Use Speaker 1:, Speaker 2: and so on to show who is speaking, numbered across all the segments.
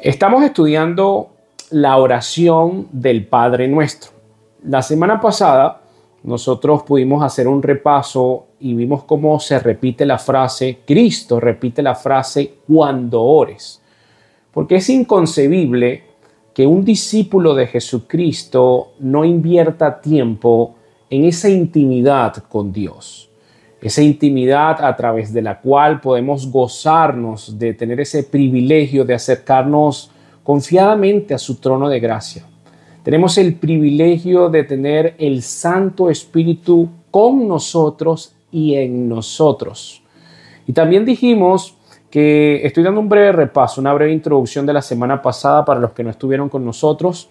Speaker 1: Estamos estudiando la oración del Padre Nuestro. La semana pasada nosotros pudimos hacer un repaso y vimos cómo se repite la frase, Cristo repite la frase cuando ores. Porque es inconcebible que un discípulo de Jesucristo no invierta tiempo en esa intimidad con Dios. Esa intimidad a través de la cual podemos gozarnos de tener ese privilegio de acercarnos confiadamente a su trono de gracia. Tenemos el privilegio de tener el Santo Espíritu con nosotros y en nosotros. Y también dijimos que estoy dando un breve repaso, una breve introducción de la semana pasada para los que no estuvieron con nosotros,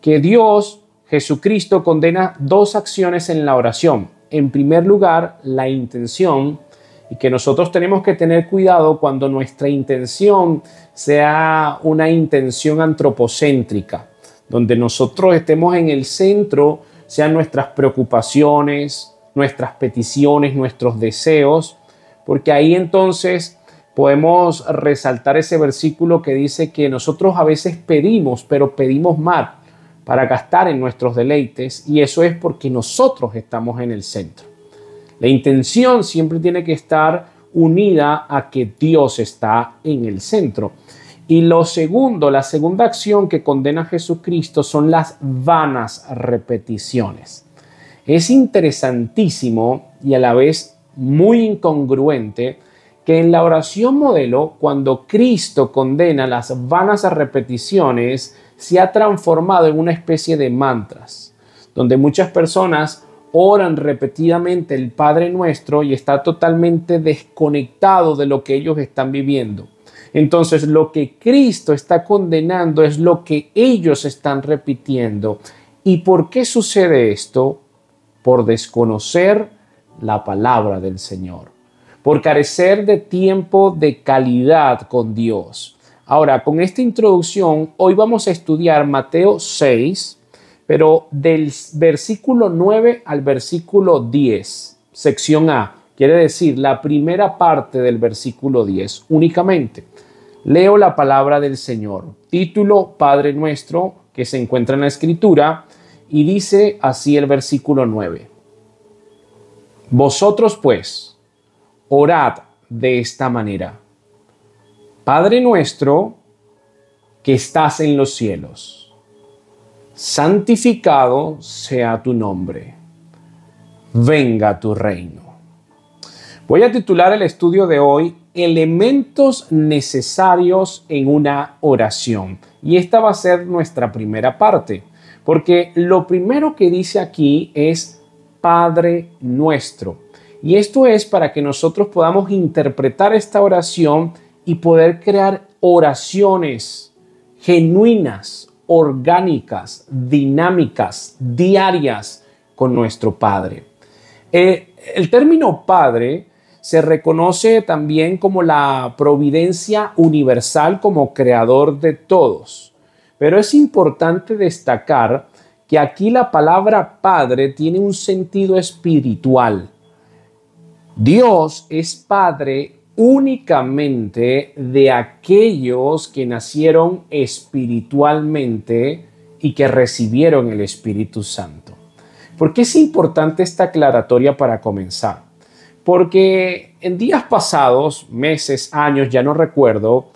Speaker 1: que Dios, Jesucristo, condena dos acciones en la oración. En primer lugar, la intención, y que nosotros tenemos que tener cuidado cuando nuestra intención sea una intención antropocéntrica, donde nosotros estemos en el centro, sean nuestras preocupaciones, nuestras peticiones, nuestros deseos, porque ahí entonces podemos resaltar ese versículo que dice que nosotros a veces pedimos, pero pedimos mal para gastar en nuestros deleites, y eso es porque nosotros estamos en el centro. La intención siempre tiene que estar unida a que Dios está en el centro. Y la segunda acción que condena a Jesucristo son las vanas repeticiones. Es interesantísimo y a la vez muy incongruente que en la oración modelo, cuando Cristo condena las vanas repeticiones, se ha transformado en una especie de mantras, donde muchas personas oran repetidamente el Padre Nuestro y está totalmente desconectado de lo que ellos están viviendo. Entonces, lo que Cristo está condenando es lo que ellos están repitiendo. ¿Y por qué sucede esto? Por desconocer la palabra del Señor, por carecer de tiempo de calidad con Dios. Ahora, con esta introducción, hoy vamos a estudiar Mateo 6, pero del versículo 9 al versículo 10, sección A, quiere decir la primera parte del versículo 10 únicamente. Leo la palabra del Señor, título Padre Nuestro, que se encuentra en la Escritura, y dice así el versículo 9. Vosotros pues, orad de esta manera. Padre nuestro que estás en los cielos, santificado sea tu nombre. Venga tu reino. Voy a titular el estudio de hoy Elementos necesarios en una oración. Y esta va a ser nuestra primera parte, porque lo primero que dice aquí es Padre nuestro. Y esto es para que nosotros podamos interpretar esta oración y poder crear oraciones genuinas, orgánicas, dinámicas, diarias con nuestro Padre. El término Padre se reconoce también como la providencia universal, como creador de todos. Pero es importante destacar que aquí la palabra Padre tiene un sentido espiritual. Dios es Padre únicamente de aquellos que nacieron espiritualmente y que recibieron el Espíritu Santo. ¿Por qué es importante esta aclaratoria para comenzar? Porque en días pasados, meses, años, ya no recuerdo,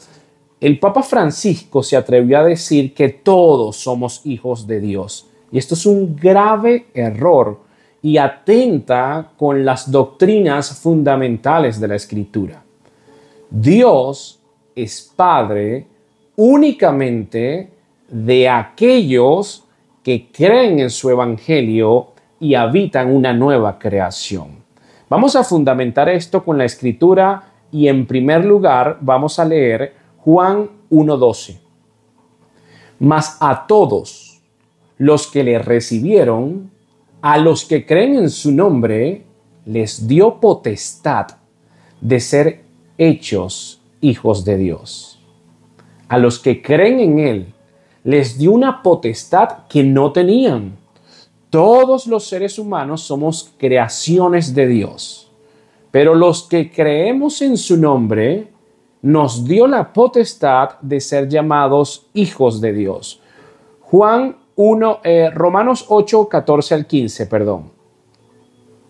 Speaker 1: el Papa Francisco se atrevió a decir que todos somos hijos de Dios. Y esto es un grave error y atenta con las doctrinas fundamentales de la Escritura. Dios es Padre únicamente de aquellos que creen en su Evangelio y habitan una nueva creación. Vamos a fundamentar esto con la Escritura y en primer lugar vamos a leer Juan 1:12. Mas a todos los que le recibieron, a los que creen en su nombre, les dio potestad de ser hechos hijos de Dios. A los que creen en Él, les dio una potestad que no tenían. Todos los seres humanos somos creaciones de Dios, pero los que creemos en su nombre, nos dio la potestad de ser llamados hijos de Dios. Romanos 8, 14 al 15, perdón.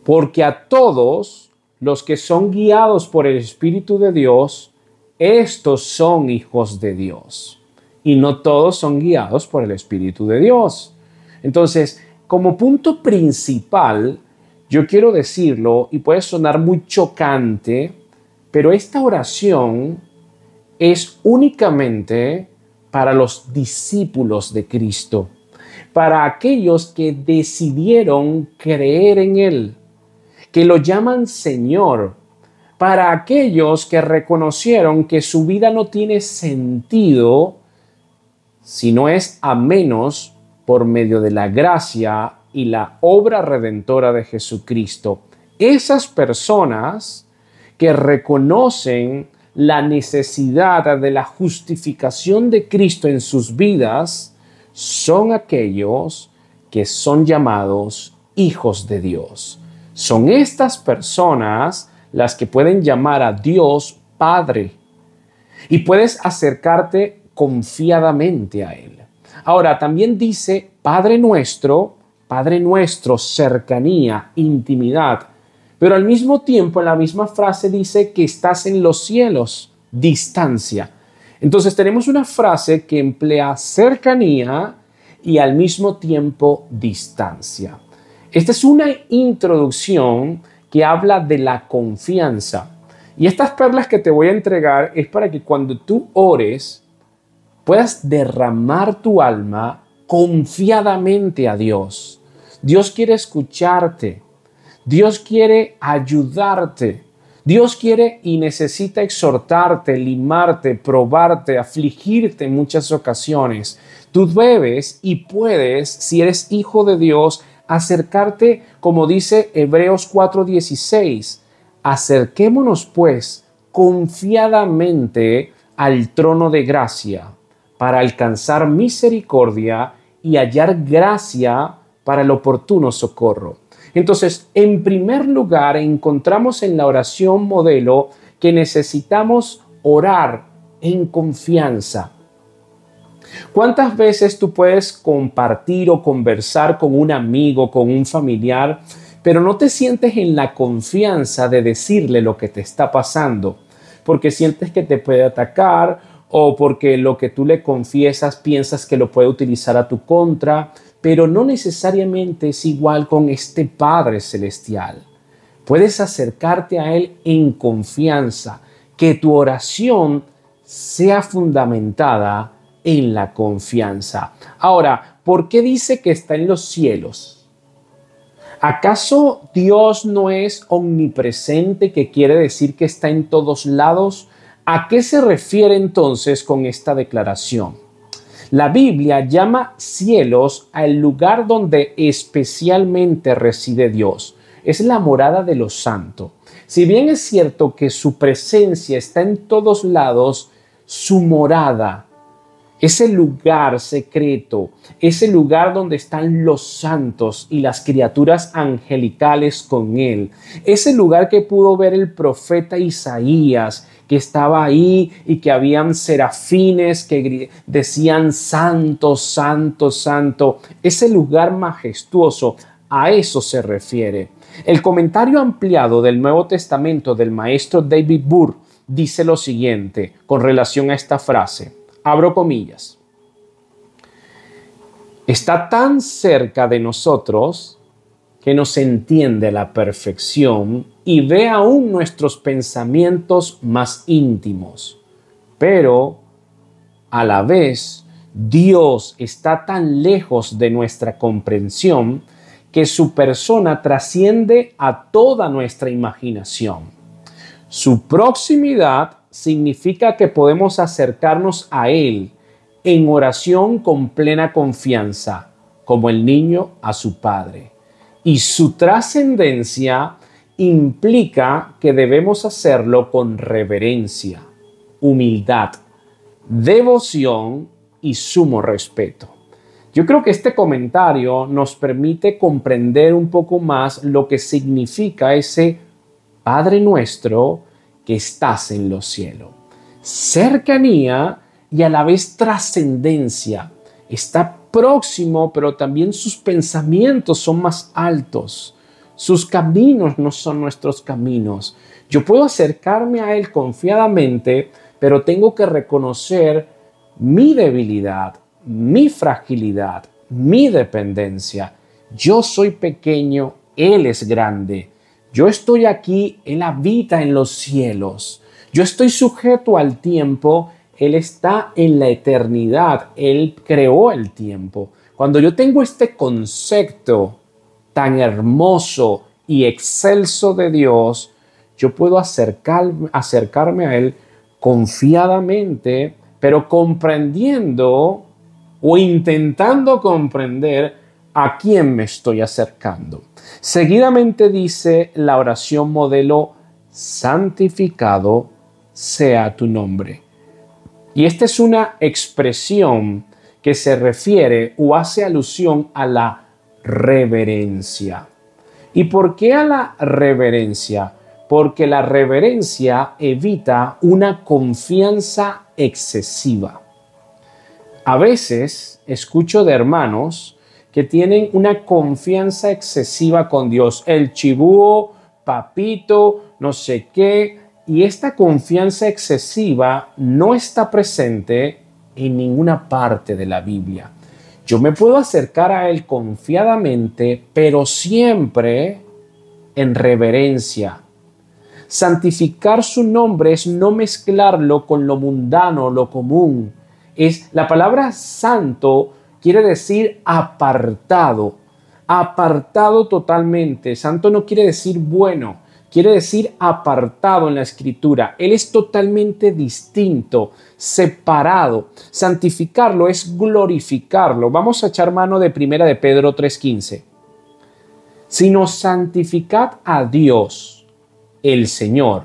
Speaker 1: Porque a todos los que son guiados por el Espíritu de Dios, estos son hijos de Dios. Y no todos son guiados por el Espíritu de Dios. Entonces, como punto principal, yo quiero decirlo, y puede sonar muy chocante, pero esta oración es únicamente para los discípulos de Cristo, para aquellos que decidieron creer en Él, que lo llaman Señor, para aquellos que reconocieron que su vida no tiene sentido si no es a menos por medio de la gracia y la obra redentora de Jesucristo. Esas personas que reconocen la necesidad de la justificación de Cristo en sus vidas son aquellos que son llamados hijos de Dios. Son estas personas las que pueden llamar a Dios Padre y puedes acercarte confiadamente a Él. Ahora, también dice Padre nuestro, cercanía, intimidad. Pero al mismo tiempo, en la misma frase dice que estás en los cielos, distancia. Entonces tenemos una frase que emplea cercanía y al mismo tiempo distancia. Esta es una introducción que habla de la confianza. Y estas perlas que te voy a entregar es para que cuando tú ores, puedas derramar tu alma confiadamente a Dios. Dios quiere escucharte. Dios quiere ayudarte. Dios quiere y necesita exhortarte, limarte, probarte, afligirte en muchas ocasiones. Tú debes y puedes, si eres hijo de Dios, acercarte, como dice Hebreos 4:16. Acerquémonos pues confiadamente al trono de gracia para alcanzar misericordia y hallar gracia para el oportuno socorro. Entonces, en primer lugar, encontramos en la oración modelo que necesitamos orar en confianza. ¿Cuántas veces tú puedes compartir o conversar con un amigo, con un familiar, pero no te sientes en la confianza de decirle lo que te está pasando? Porque sientes que te puede atacar o porque lo que tú le confiesas piensas que lo puede utilizar a tu contra, pero no necesariamente es igual con este Padre Celestial. Puedes acercarte a Él en confianza, que tu oración sea fundamentada en la confianza. Ahora, ¿por qué dice que está en los cielos? ¿Acaso Dios no es omnipresente, que quiere decir que está en todos lados? ¿A qué se refiere entonces con esta declaración? La Biblia llama cielos al lugar donde especialmente reside Dios. Es la morada de los santos. Si bien es cierto que su presencia está en todos lados, su morada, ese lugar secreto, ese lugar donde están los santos y las criaturas angelicales con Él, ese lugar que pudo ver el profeta Isaías, que estaba ahí y que habían serafines que decían santo, santo, santo, ese lugar majestuoso, a eso se refiere. El comentario ampliado del Nuevo Testamento del maestro David Burr dice lo siguiente con relación a esta frase. Abro comillas. Está tan cerca de nosotros que nos entiende a la perfección y ve aún nuestros pensamientos más íntimos. Pero, a la vez, Dios está tan lejos de nuestra comprensión que su persona trasciende a toda nuestra imaginación. Su proximidad significa que podemos acercarnos a Él en oración con plena confianza, como el niño a su padre. Y su trascendencia implica que debemos hacerlo con reverencia, humildad, devoción y sumo respeto. Yo creo que este comentario nos permite comprender un poco más lo que significa ese Padre nuestro que estás en los cielos. cercanía y a la vez trascendencia. Está próximo, pero también sus pensamientos son más altos. Sus caminos no son nuestros caminos. Yo puedo acercarme a Él confiadamente, pero tengo que reconocer mi debilidad, mi fragilidad, mi dependencia. Yo soy pequeño, Él es grande. Yo estoy aquí, Él habita en los cielos. Yo estoy sujeto al tiempo, Él está en la eternidad. Él creó el tiempo. Cuando yo tengo este concepto tan hermoso y excelso de Dios, yo puedo acercarme a Él confiadamente, pero comprendiendo o intentando comprender a quién me estoy acercando. Seguidamente dice la oración modelo: santificado sea tu nombre. Y esta es una expresión que se refiere o hace alusión a la reverencia. ¿Y por qué a la reverencia? Porque la reverencia evita una confianza excesiva. A veces escucho de hermanos que tienen una confianza excesiva con Dios. El chibúo, papito, no sé qué. Y esta confianza excesiva no está presente en ninguna parte de la Biblia. Yo me puedo acercar a Él confiadamente, pero siempre en reverencia. Santificar su nombre es no mezclarlo con lo mundano, lo común. La palabra santo quiere decir apartado, apartado totalmente. Santo no quiere decir bueno, quiere decir apartado en la Escritura. Él es totalmente distinto, separado. Santificarlo es glorificarlo. Vamos a echar mano de 1 de Pedro 3:15. Sino santificad a Dios, el Señor,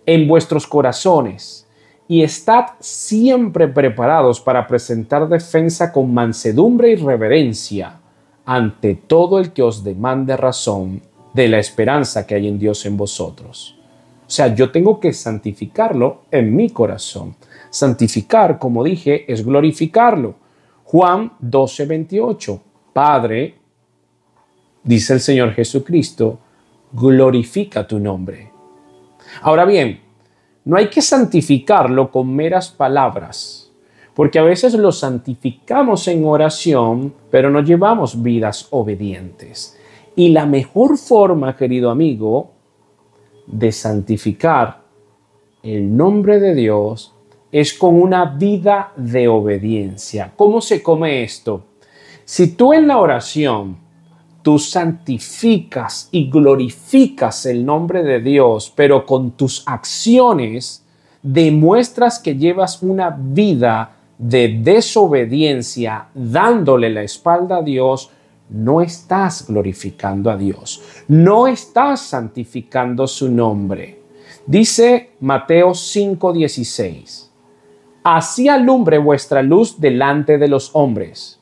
Speaker 1: en vuestros corazones, y estad siempre preparados para presentar defensa con mansedumbre y reverencia ante todo el que os demande razón de la esperanza que hay en Dios en vosotros. O sea, yo tengo que santificarlo en mi corazón. Santificar, como dije, es glorificarlo. Juan 12:28. Padre, dice el Señor Jesucristo, glorifica tu nombre. Ahora bien, no hay que santificarlo con meras palabras, porque a veces lo santificamos en oración, pero no llevamos vidas obedientes. Y la mejor forma, querido amigo, de santificar el nombre de Dios es con una vida de obediencia. ¿Cómo se come esto? Si tú en la oración tú santificas y glorificas el nombre de Dios, pero con tus acciones demuestras que llevas una vida de desobediencia, dándole la espalda a Dios, no estás glorificando a Dios, no estás santificando su nombre. Dice Mateo 5:16, así alumbre vuestra luz delante de los hombres,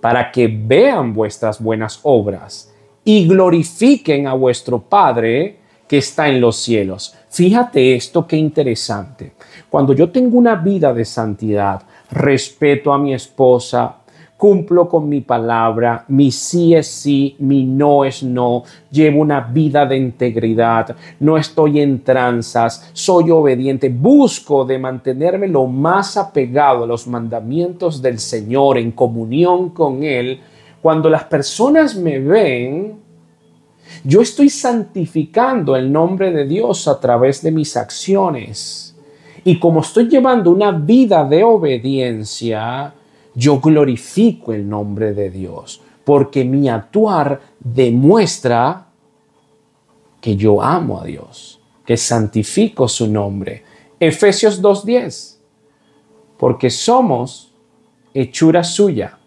Speaker 1: para que vean vuestras buenas obras y glorifiquen a vuestro Padre que está en los cielos. Fíjate esto, qué interesante. Cuando yo tengo una vida de santidad, respeto a mi esposa, cumplo con mi palabra, mi sí es sí, mi no es no, llevo una vida de integridad, no estoy en tranzas, soy obediente, busco de mantenerme lo más apegado a los mandamientos del Señor, en comunión con Él. Cuando las personas me ven, yo estoy santificando el nombre de Dios a través de mis acciones. Y como estoy llevando una vida de obediencia, yo glorifico el nombre de Dios, porque mi actuar demuestra que yo amo a Dios, que santifico su nombre. Efesios 2:10, porque somos hechura suya,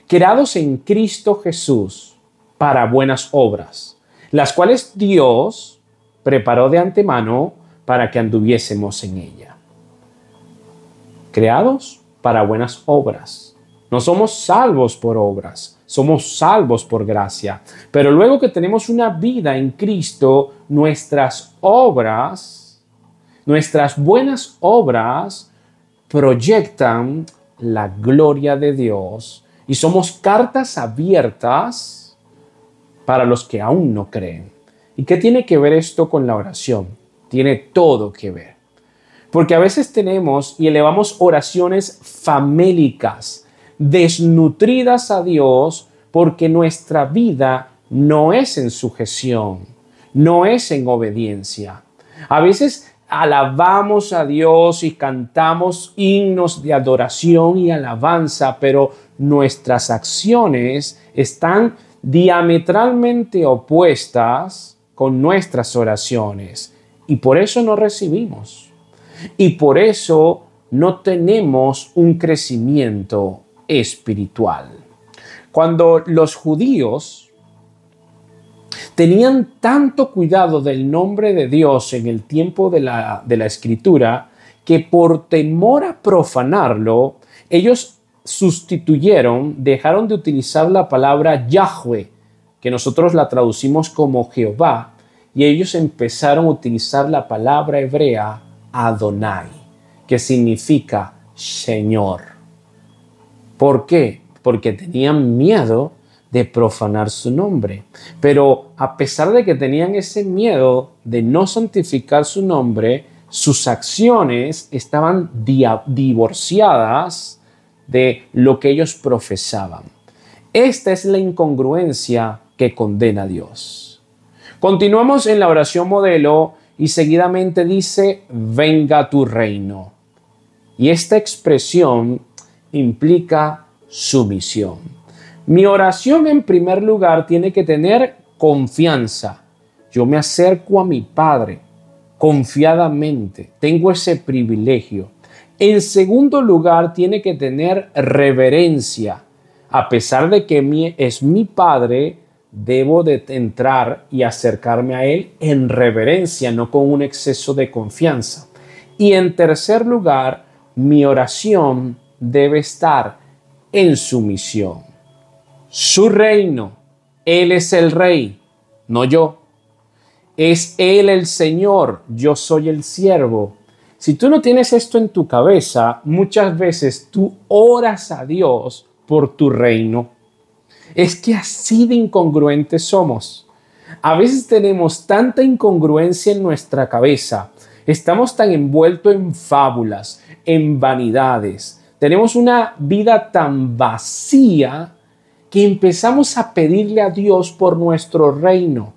Speaker 1: creados en Cristo Jesús para buenas obras, las cuales Dios preparó de antemano para que anduviésemos en ella. Creados para buenas obras. No somos salvos por obras, somos salvos por gracia. Pero luego que tenemos una vida en Cristo, nuestras obras Nuestras buenas obras proyectan la gloria de Dios y somos cartas abiertas para los que aún no creen. ¿Y qué tiene que ver esto con la oración? Tiene todo que ver. Porque a veces tenemos y elevamos oraciones famélicas, desnutridas a Dios, porque nuestra vida no es en sujeción, no es en obediencia. A veces alabamos a Dios y cantamos himnos de adoración y alabanza, pero nuestras acciones están diametralmente opuestas con nuestras oraciones y por eso no recibimos. Y por eso no tenemos un crecimiento espiritual. Cuando los judíos tenían tanto cuidado del nombre de Dios en el tiempo de la Escritura, que por temor a profanarlo, ellos dejaron de utilizar la palabra Yahweh, que nosotros la traducimos como Jehová, y ellos empezaron a utilizar la palabra hebrea Adonai, que significa Señor. ¿Por qué? Porque tenían miedo de profanar su nombre. Pero a pesar de que tenían ese miedo de no santificar su nombre, sus acciones estaban divorciadas de lo que ellos profesaban. Esta es la incongruencia que condena a Dios. Continuamos en la oración modelo y seguidamente dice, venga tu reino. Y esta expresión implica sumisión. Mi oración en primer lugar tiene que tener confianza. Yo me acerco a mi Padre confiadamente, tengo ese privilegio. En segundo lugar, tiene que tener reverencia. A pesar de que es mi Padre, debo de entrar y acercarme a Él en reverencia, no con un exceso de confianza. Y en tercer lugar, mi oración debe estar en sumisión. Su reino, Él es el Rey, no yo. Es Él el Señor, yo soy el siervo. Si tú no tienes esto en tu cabeza, muchas veces tú oras a Dios por tu reino. Es que así de incongruentes somos. A veces tenemos tanta incongruencia en nuestra cabeza. Estamos tan envueltos en fábulas, en vanidades. Tenemos una vida tan vacía que empezamos a pedirle a Dios por nuestro reino.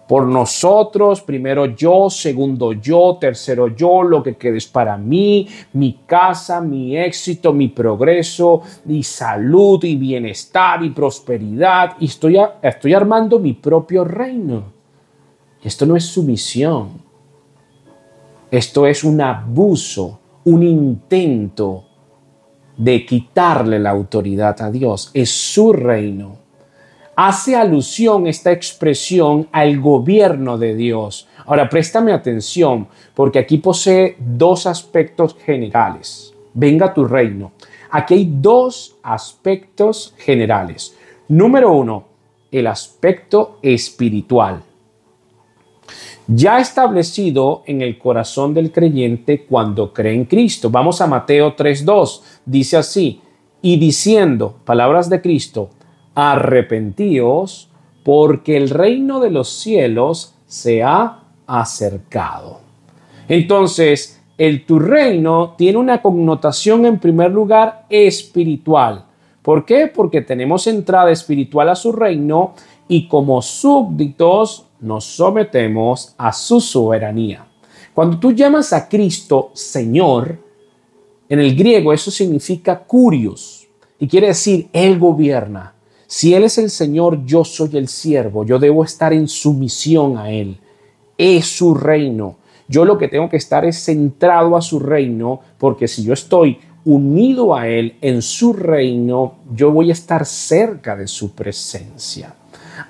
Speaker 1: Por nosotros, primero yo, segundo yo, tercero yo, lo que quede es para mí, mi casa, mi éxito, mi progreso, mi salud y bienestar y prosperidad. Y estoy armando mi propio reino. Esto no es sumisión. Esto es un abuso, un intento de quitarle la autoridad a Dios. Es su reino. Hace alusión esta expresión al gobierno de Dios. Ahora, préstame atención, porque aquí posee dos aspectos generales. Venga tu reino. Aquí hay dos aspectos generales. Número uno, el aspecto espiritual. Ya establecido en el corazón del creyente cuando cree en Cristo. Vamos a Mateo 3:2. Dice así, y diciendo, palabras de Cristo, arrepentíos, porque el reino de los cielos se ha acercado. Entonces, tu reino tiene una connotación en primer lugar espiritual. ¿Por qué? Porque tenemos entrada espiritual a su reino y como súbditos nos sometemos a su soberanía. Cuando tú llamas a Cristo Señor, en el griego eso significa kurios y quiere decir Él gobierna. Si Él es el Señor, yo soy el siervo. Yo debo estar en sumisión a Él. Es su reino. Yo lo que tengo que estar es centrado a su reino, porque si yo estoy unido a Él en su reino, yo voy a estar cerca de su presencia.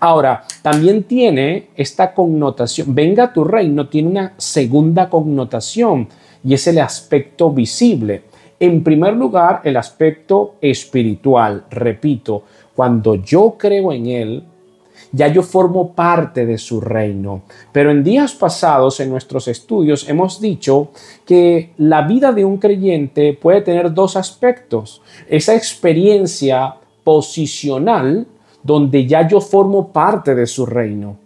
Speaker 1: Ahora, también tiene esta connotación. Venga tu reino, tiene una segunda connotación y es el aspecto visible. En primer lugar, el aspecto espiritual. Repito, cuando yo creo en Él ya yo formo parte de su reino. Pero en días pasados, en nuestros estudios, hemos dicho que la vida de un creyente puede tener dos aspectos. Esa experiencia posicional, donde ya yo formo parte de su reino,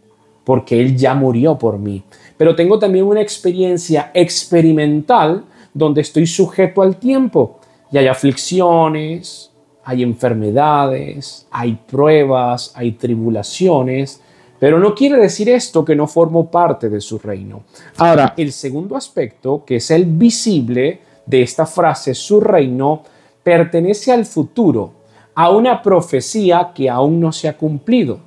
Speaker 1: porque Él ya murió por mí. Pero tengo también una experiencia experimental, donde estoy sujeto al tiempo. Y hay aflicciones, hay enfermedades, hay pruebas, hay tribulaciones, pero no quiere decir esto que no formo parte de su reino. Ahora, el segundo aspecto, que es el visible de esta frase, su reino, pertenece al futuro, a una profecía que aún no se ha cumplido.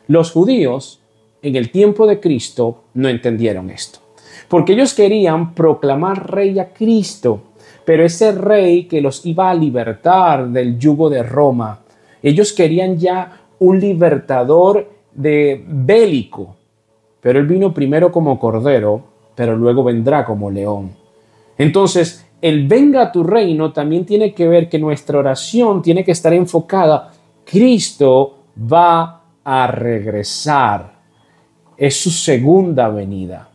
Speaker 1: Los judíos, en el tiempo de Cristo, no entendieron esto, porque ellos querían proclamar rey a Cristo, pero ese rey que los iba a libertar del yugo de Roma. Ellos querían ya un libertador bélico, pero Él vino primero como cordero, pero luego vendrá como león. Entonces, el venga a tu reino también tiene que ver que nuestra oración tiene que estar enfocada. Cristo va a regresar. Es su segunda venida.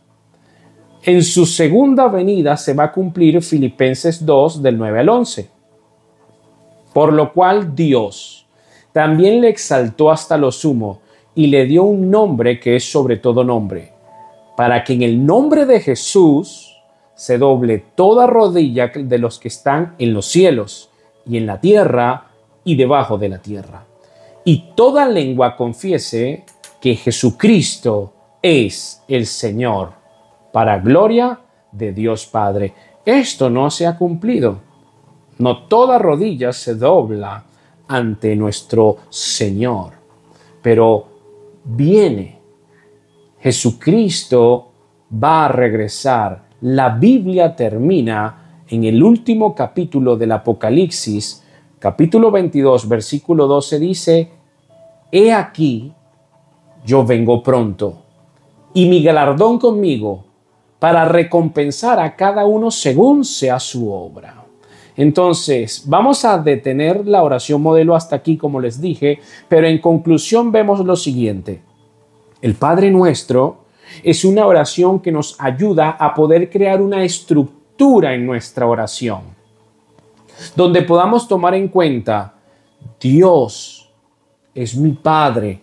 Speaker 1: En su segunda venida se va a cumplir Filipenses 2 del 9 al 11. Por lo cual Dios también le exaltó hasta lo sumo y le dio un nombre que es sobre todo nombre, para que en el nombre de Jesús se doble toda rodilla de los que están en los cielos y en la tierra y debajo de la tierra. Y toda lengua confiese que Jesucristo es el Señor, para gloria de Dios Padre. Esto no se ha cumplido. No toda rodilla se dobla ante nuestro Señor. Pero viene. Jesucristo va a regresar. La Biblia termina en el último capítulo del Apocalipsis, capítulo 22, versículo 12, dice: He aquí, yo vengo pronto, y mi galardón conmigo, para recompensar a cada uno según sea su obra. Entonces, vamos a detener la oración modelo hasta aquí, como les dije, pero en conclusión vemos lo siguiente. El Padre Nuestro es una oración que nos ayuda a poder crear una estructura en nuestra oración, donde podamos tomar en cuenta: Dios es mi Padre,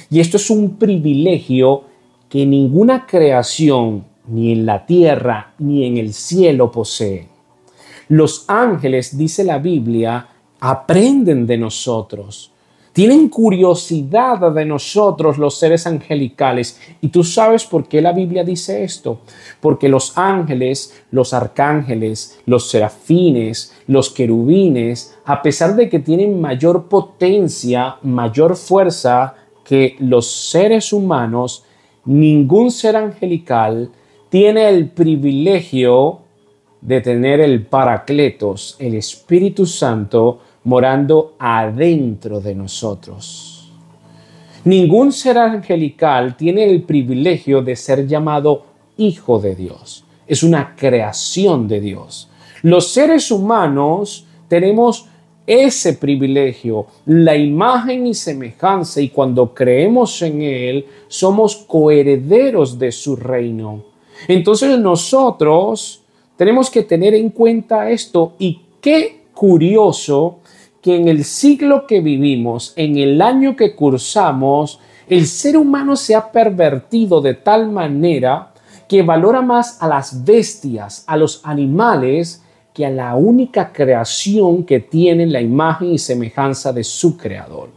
Speaker 1: y esto es un privilegio que ninguna creación, ni en la tierra, ni en el cielo posee. Los ángeles, dice la Biblia, aprenden de nosotros. Tienen curiosidad de nosotros los seres angelicales. ¿Y tú sabes por qué la Biblia dice esto? Porque los ángeles, los arcángeles, los serafines, los querubines, a pesar de que tienen mayor potencia, mayor fuerza que los seres humanos, ningún ser angelical tiene el privilegio de tener el Paracletos, el Espíritu Santo, morando adentro de nosotros. Ningún ser angelical tiene el privilegio de ser llamado hijo de Dios. Es una creación de Dios. Los seres humanos tenemos ese privilegio, la imagen y semejanza, y cuando creemos en Él, somos coherederos de su reino. Entonces nosotros tenemos que tener en cuenta esto, y qué curioso que en el siglo que vivimos, en el año que cursamos, el ser humano se ha pervertido de tal manera que valora más a las bestias, a los animales, que a la única creación que tiene la imagen y semejanza de su creador.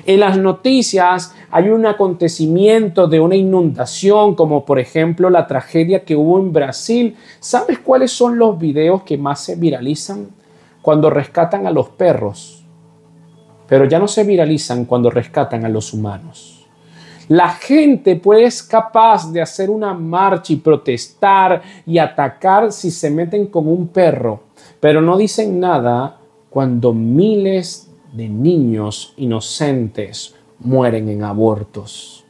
Speaker 1: En las noticias hay un acontecimiento de una inundación, como por ejemplo la tragedia que hubo en Brasil. ¿Sabes cuáles son los videos que más se viralizan? Cuando rescatan a los perros, pero ya no se viralizan cuando rescatan a los humanos. La gente pues es capaz de hacer una marcha y protestar y atacar si se meten con un perro, pero no dicen nada cuando miles de niños inocentes mueren en abortos.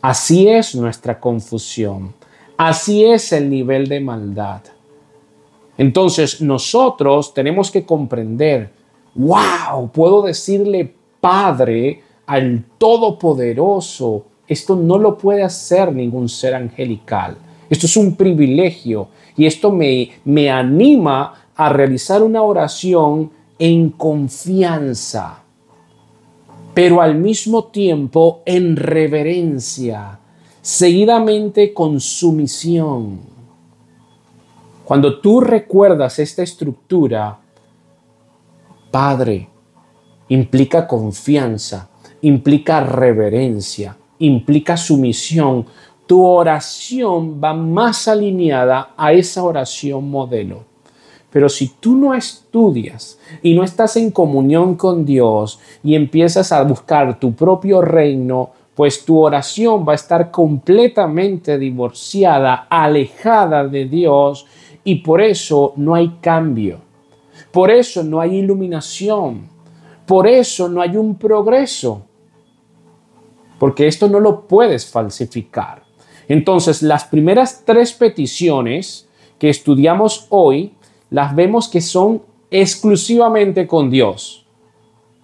Speaker 1: Así es nuestra confusión. Así es el nivel de maldad. Entonces nosotros tenemos que comprender: wow, puedo decirle Padre al Todopoderoso, esto no lo puede hacer ningún ser angelical. Esto es un privilegio y esto me anima a realizar una oración en confianza, pero al mismo tiempo en reverencia, seguidamente con sumisión. Cuando tú recuerdas esta estructura, Padre, implica confianza, implica reverencia, implica sumisión. Tu oración va más alineada a esa oración modelo. Pero si tú no estudias y no estás en comunión con Dios y empiezas a buscar tu propio reino, pues tu oración va a estar completamente divorciada, alejada de Dios, y por eso no hay cambio. Por eso no hay iluminación. Por eso no hay un progreso. Porque esto no lo puedes falsificar. Entonces, las primeras 3 peticiones que estudiamos hoy, las vemos que son exclusivamente con Dios.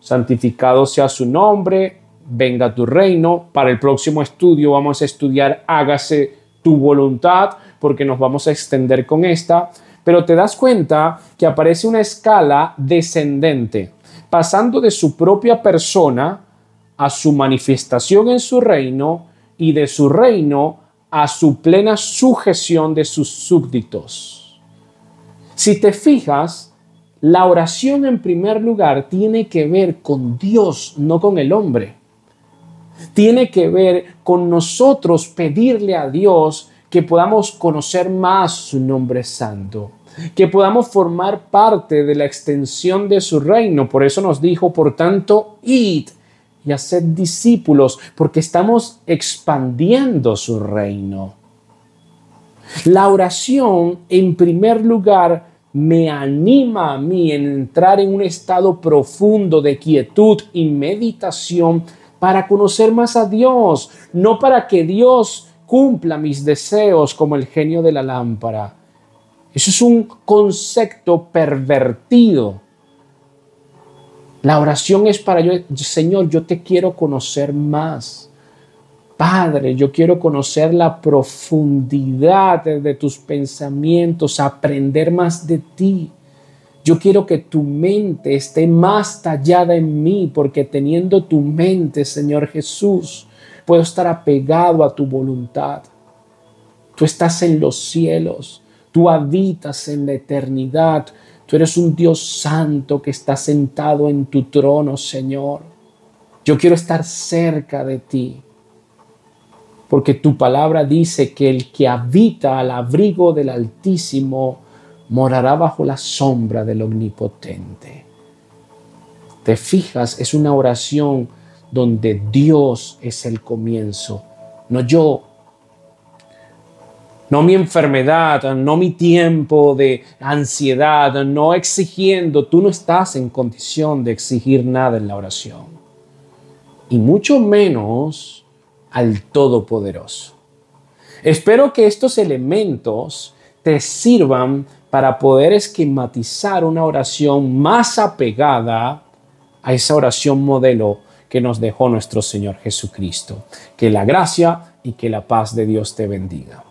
Speaker 1: Santificado sea su nombre, venga tu reino. Para el próximo estudio vamos a estudiar hágase tu voluntad, porque nos vamos a extender con esta. Pero te das cuenta que aparece una escala descendente, pasando de su propia persona a su manifestación en su reino y de su reino a su plena sujeción de sus súbditos. Si te fijas, la oración en primer lugar tiene que ver con Dios, no con el hombre. Tiene que ver con nosotros pedirle a Dios que podamos conocer más su nombre santo, que podamos formar parte de la extensión de su reino. Por eso nos dijo, por tanto, id y haced discípulos, porque estamos expandiendo su reino. La oración, en primer lugar, me anima a mí en entrar en un estado profundo de quietud y meditación para conocer más a Dios, no para que Dios cumpla mis deseos como el genio de la lámpara. Eso es un concepto pervertido. La oración es para yo, Señor, yo te quiero conocer más. Padre, yo quiero conocer la profundidad de tus pensamientos, aprender más de ti. Yo quiero que tu mente esté más tallada en mí, porque teniendo tu mente, Señor Jesús, puedo estar apegado a tu voluntad. Tú estás en los cielos, tú habitas en la eternidad. Tú eres un Dios santo que está sentado en tu trono, Señor. Yo quiero estar cerca de ti, porque tu palabra dice que el que habita al abrigo del Altísimo morará bajo la sombra del Omnipotente. Te fijas, es una oración donde Dios es el comienzo, no yo. No mi enfermedad, no mi tiempo de ansiedad, no exigiendo. Tú no estás en condición de exigir nada en la oración. Y mucho menos al Todopoderoso. Espero que estos elementos te sirvan para poder esquematizar una oración más apegada a esa oración modelo que nos dejó nuestro Señor Jesucristo. Que la gracia y que la paz de Dios te bendiga.